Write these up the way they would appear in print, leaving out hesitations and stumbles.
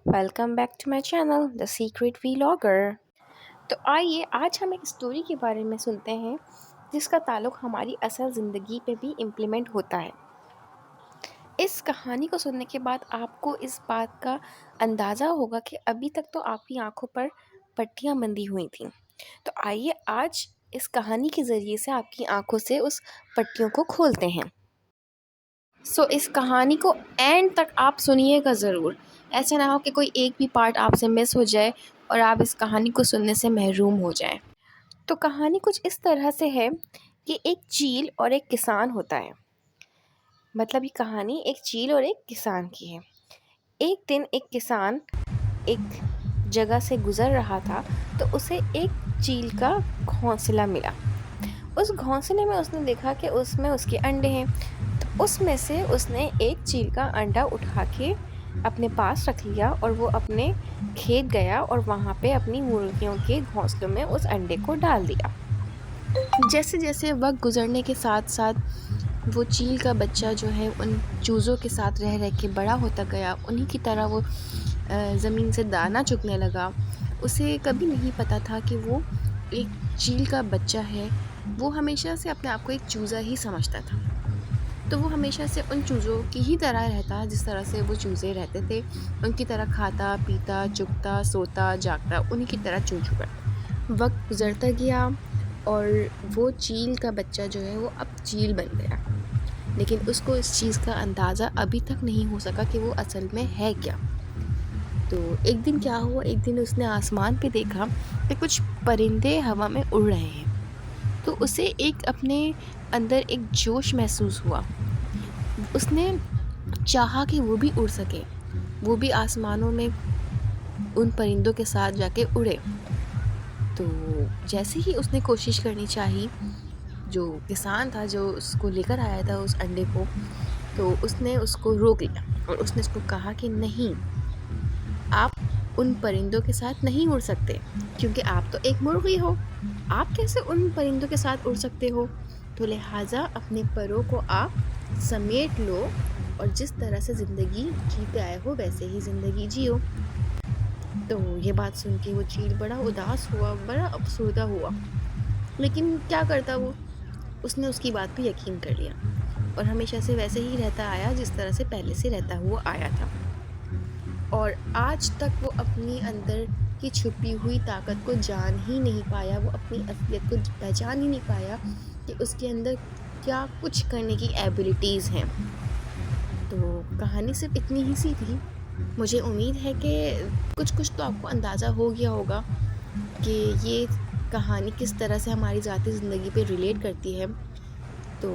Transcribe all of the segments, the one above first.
Welcome back to my channel the secret vlogger. تو آئیے آج ہم ایک اسٹوری کے بارے میں سنتے ہیں جس کا تعلق ہماری اصل زندگی پہ بھی امپلیمنٹ ہوتا ہے۔ اس کہانی کو سننے کے بعد آپ کو اس بات کا اندازہ ہوگا کہ ابھی تک تو آپ کی آنکھوں پر پٹیاں بندھی ہوئی تھیں۔ تو آئیے آج اس کہانی کے ذریعے سے آپ کی آنکھوں سے اس پٹیوں کو کھولتے ہیں۔ اس کہانی کو اینڈ تک آپ سنیے گا ضرور، ایسا نہ ہو کہ کوئی ایک بھی پارٹ آپ سے مس ہو جائے اور آپ اس کہانی کو سننے سے محروم ہو جائیں۔ تو کہانی کچھ اس طرح سے ہے کہ ایک چیل اور ایک کسان ہوتا ہے۔ مطلب یہ کہانی ایک چیل اور ایک کسان کی ہے۔ ایک دن ایک کسان ایک جگہ سے گزر رہا تھا تو اسے ایک چیل کا گھونسلہ ملا۔ اس گھونسلے میں اس نے دیکھا کہ اس میں اس کے انڈے ہیں، تو اس میں سے اس نے ایک چیل کا انڈا اٹھا کے اپنے پاس رکھ لیا اور وہ اپنے کھیت گیا اور وہاں پہ اپنی مرغیوں کے گھونسلوں میں اس انڈے کو ڈال دیا۔ جیسے جیسے وقت گزرنے کے ساتھ ساتھ وہ چیل کا بچہ جو ہے ان چوزوں کے ساتھ رہ رہ کے بڑا ہوتا گیا، انہی کی طرح وہ زمین سے دانہ چگنے لگا۔ اسے کبھی نہیں پتا تھا کہ وہ ایک چیل کا بچہ ہے۔ وہ ہمیشہ سے اپنے آپ کو ایک چوزا ہی سمجھتا تھا، تو وہ ہمیشہ سے ان چوزوں کی ہی طرح رہتا جس طرح سے وہ چوزے رہتے تھے، ان کی طرح کھاتا پیتا چگتا سوتا جاگتا، انہی کی طرح چوں چوں کرتا۔ وقت گزرتا گیا اور وہ چیل کا بچہ جو ہے وہ اب چیل بن گیا، لیکن اس کو اس چیز کا اندازہ ابھی تک نہیں ہو سکا کہ وہ اصل میں ہے کیا۔ تو ایک دن کیا ہوا، ایک دن اس نے آسمان پہ دیکھا کہ کچھ پرندے ہوا میں اڑ رہے ہیں، تو اسے ایک اپنے اندر ایک جوش محسوس ہوا۔ اس نے چاہا کہ وہ بھی اڑ سکے، وہ بھی آسمانوں میں ان پرندوں کے ساتھ جا کے اڑے۔ تو جیسے ہی اس نے کوشش کرنی چاہی، جو کسان تھا جو اس کو لے کر آیا تھا اس انڈے کو، تو اس نے اس کو روک لیا اور اس نے اس کو کہا کہ نہیں، آپ ان پرندوں کے ساتھ نہیں اڑ سکتے، کیونکہ آپ تو ایک مرغی ہو، آپ کیسے ان پرندوں کے ساتھ اڑ سکتے ہو؟ تو لہٰذا اپنے پروں کو آپ سمیٹ لو اور جس طرح سے زندگی جیتے آئے ہو ویسے ہی زندگی جیو۔ تو یہ بات سن کے وہ چیل بڑا اداس ہوا، بڑا افسردہ ہوا، لیکن کیا کرتا وہ، اس نے اس کی بات پہ یقین کر لیا اور ہمیشہ سے ویسے ہی رہتا آیا جس طرح سے پہلے سے رہتا ہوا آیا تھا۔ اور آج تک وہ اپنی اندر کی چھپی ہوئی طاقت کو جان ہی نہیں پایا، وہ اپنی اصلیت کو پہچان ہی نہیں پایا کہ اس کے اندر کیا کچھ کرنے کی ایبلٹیز ہیں۔ تو کہانی صرف اتنی ہی سی تھی۔ مجھے امید ہے کہ کچھ تو آپ کو اندازہ ہو گیا ہوگا کہ یہ کہانی کس طرح سے ہماری ذاتی زندگی پہ ریلیٹ کرتی ہے۔ تو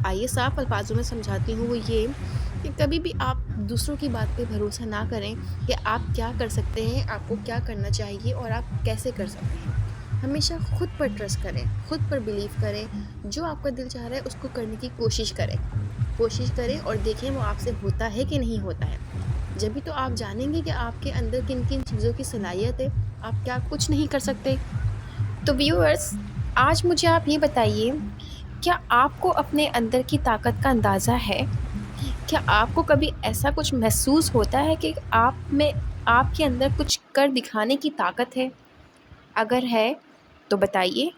آئیے صاف الفاظوں میں سمجھاتی ہوں، وہ یہ کہ کبھی بھی آپ دوسروں کی بات پہ بھروسہ نہ کریں کہ آپ کیا کر سکتے ہیں، آپ کو کیا کرنا چاہیے اور آپ کیسے کر سکتے ہیں۔ ہمیشہ خود پر ٹرسٹ کریں، خود پر بلیو کریں، جو آپ کا دل چاہ رہا ہے اس کو کرنے کی کوشش کریں اور دیکھیں وہ آپ سے ہوتا ہے کہ نہیں ہوتا ہے۔ جبھی تو آپ جانیں گے کہ آپ کے اندر کن کن چیزوں کی صلاحیت ہے، آپ کیا کچھ نہیں کر سکتے۔ تو ویورز، آج مجھے آپ یہ بتائیے، کیا آپ کو اپنے اندر کی طاقت کا اندازہ ہے؟ کیا آپ کو کبھی ایسا کچھ محسوس ہوتا ہے کہ آپ کے اندر کچھ کر دکھانے کی طاقت ہے؟ اگر ہے تو بتائیے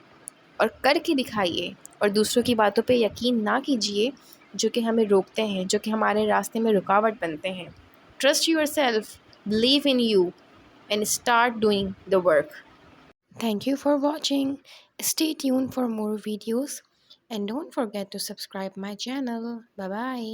اور کر کے دکھائیے، اور دوسروں کی باتوں پہ یقین نہ کیجیے جو کہ ہمیں روکتے ہیں، جو کہ ہمارے راستے میں رکاوٹ بنتے ہیں۔ Trust your self, believe in you and start doing the work. Thank you for watching. Stay tuned for more videos and don't forget to subscribe my channel. Bye bye.